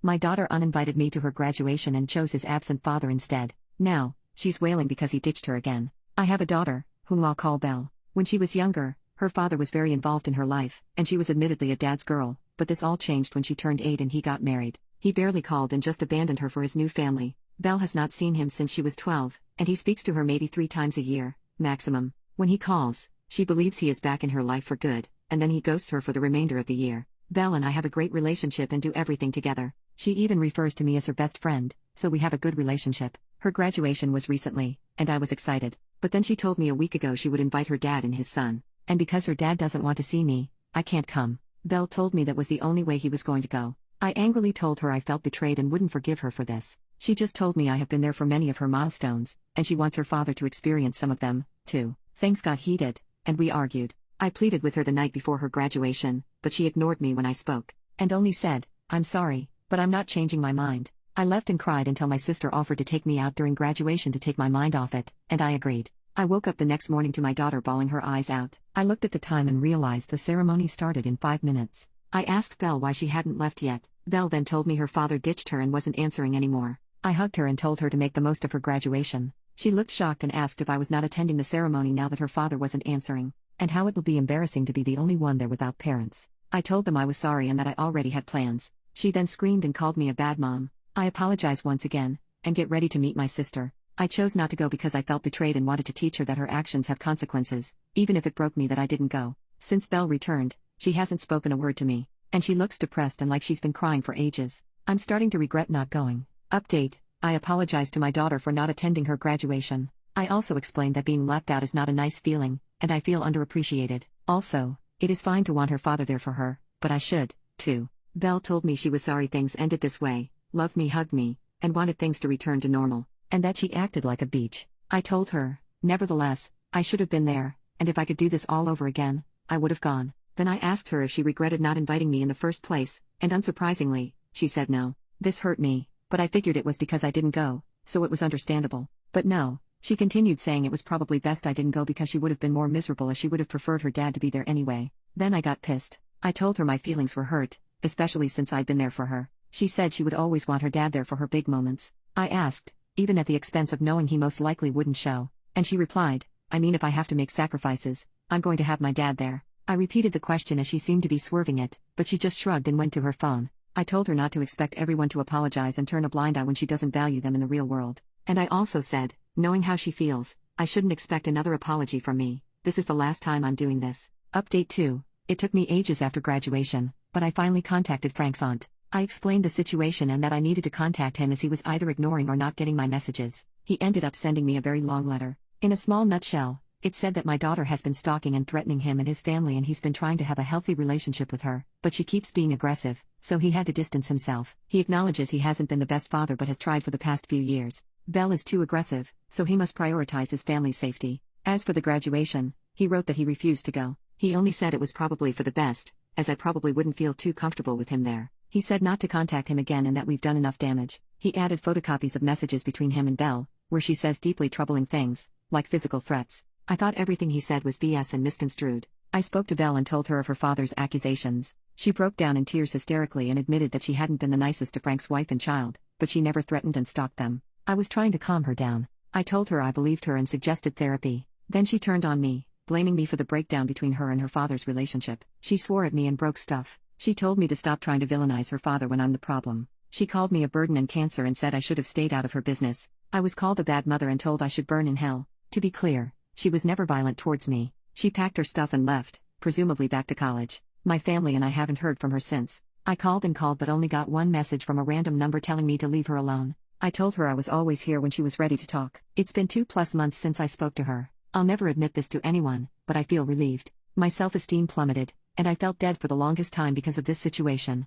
My daughter uninvited me to her graduation and chose his absent father instead. Now, she's wailing because he ditched her again. I have a daughter, whom I'll call Belle. When she was younger, her father was very involved in her life, and she was admittedly a dad's girl, but this all changed when she turned 8 and he got married. He barely called and just abandoned her for his new family. Belle has not seen him since she was 12, and he speaks to her maybe 3 times a year, maximum. When he calls, she believes he is back in her life for good, and then he ghosts her for the remainder of the year. Belle and I have a great relationship and do everything together. She even refers to me as her best friend, so we have a good relationship. Her graduation was recently, and I was excited. But then she told me a week ago she would invite her dad and his son. And because her dad doesn't want to see me, I can't come. Belle told me that was the only way he was going to go. I angrily told her I felt betrayed and wouldn't forgive her for this. She just told me I have been there for many of her milestones, and she wants her father to experience some of them, too. Things got heated, and we argued. I pleaded with her the night before her graduation, but she ignored me when I spoke, and only said, "I'm sorry, but I'm not changing my mind." I left and cried until my sister offered to take me out during graduation to take my mind off it, and I agreed. I woke up the next morning to my daughter bawling her eyes out. I looked at the time and realized the ceremony started in 5 minutes. I asked Belle why she hadn't left yet. Belle then told me her father ditched her and wasn't answering anymore. I hugged her and told her to make the most of her graduation. She looked shocked and asked if I was not attending the ceremony now that her father wasn't answering, and how it would be embarrassing to be the only one there without parents. I told them I was sorry and that I already had plans. She then screamed and called me a bad mom. I apologize once again, and get ready to meet my sister. I chose not to go because I felt betrayed and wanted to teach her that her actions have consequences, even if it broke me that I didn't go. Since Belle returned, she hasn't spoken a word to me, and she looks depressed and like she's been crying for ages. I'm starting to regret not going. Update: I apologize to my daughter for not attending her graduation. I also explained that being left out is not a nice feeling, and I feel underappreciated. Also, it is fine to want her father there for her, but I should, too. Belle told me she was sorry things ended this way, loved me, hugged me, and wanted things to return to normal, and that she acted like a beach. I told her, nevertheless, I should have been there, and if I could do this all over again, I would have gone. Then I asked her if she regretted not inviting me in the first place, and unsurprisingly, she said no. This hurt me, but I figured it was because I didn't go, so it was understandable. But no, she continued saying it was probably best I didn't go because she would have been more miserable as she would have preferred her dad to be there anyway. Then I got pissed. I told her my feelings were hurt, especially since I'd been there for her. She said she would always want her dad there for her big moments. I asked, even at the expense of knowing he most likely wouldn't show, and she replied, I mean if I have to make sacrifices, I'm going to have my dad there. I repeated the question as she seemed to be swerving it, but she just shrugged and went to her phone. I told her not to expect everyone to apologize and turn a blind eye when she doesn't value them in the real world. And I also said, knowing how she feels, I shouldn't expect another apology from me. This is the last time I'm doing this. Update 2. It took me ages after graduation, but I finally contacted Frank's aunt. I explained the situation and that I needed to contact him as he was either ignoring or not getting my messages. He ended up sending me a very long letter. In a small nutshell, it said that my daughter has been stalking and threatening him and his family and he's been trying to have a healthy relationship with her, but she keeps being aggressive, so he had to distance himself. He acknowledges he hasn't been the best father but has tried for the past few years. Belle is too aggressive, so he must prioritize his family's safety. As for the graduation, he wrote that he refused to go. He only said it was probably for the best, as I probably wouldn't feel too comfortable with him there. He said not to contact him again and that we've done enough damage. He added photocopies of messages between him and Belle, where she says deeply troubling things, like physical threats. I thought everything he said was BS and misconstrued. I spoke to Belle and told her of her father's accusations. She broke down in tears hysterically and admitted that she hadn't been the nicest to Frank's wife and child, but she never threatened and stalked them. I was trying to calm her down. I told her I believed her and suggested therapy. Then she turned on me, blaming me for the breakdown between her and her father's relationship. She swore at me and broke stuff. She told me to stop trying to villainize her father when I'm the problem. She called me a burden and cancer and said I should have stayed out of her business. I was called a bad mother and told I should burn in hell. To be clear, she was never violent towards me. She packed her stuff and left, presumably back to college. My family and I haven't heard from her since. I called and called but only got one message from a random number telling me to leave her alone. I told her I was always here when she was ready to talk. It's been 2+ months since I spoke to her. I'll never admit this to anyone, but I feel relieved. My self-esteem plummeted, and I felt dead for the longest time because of this situation.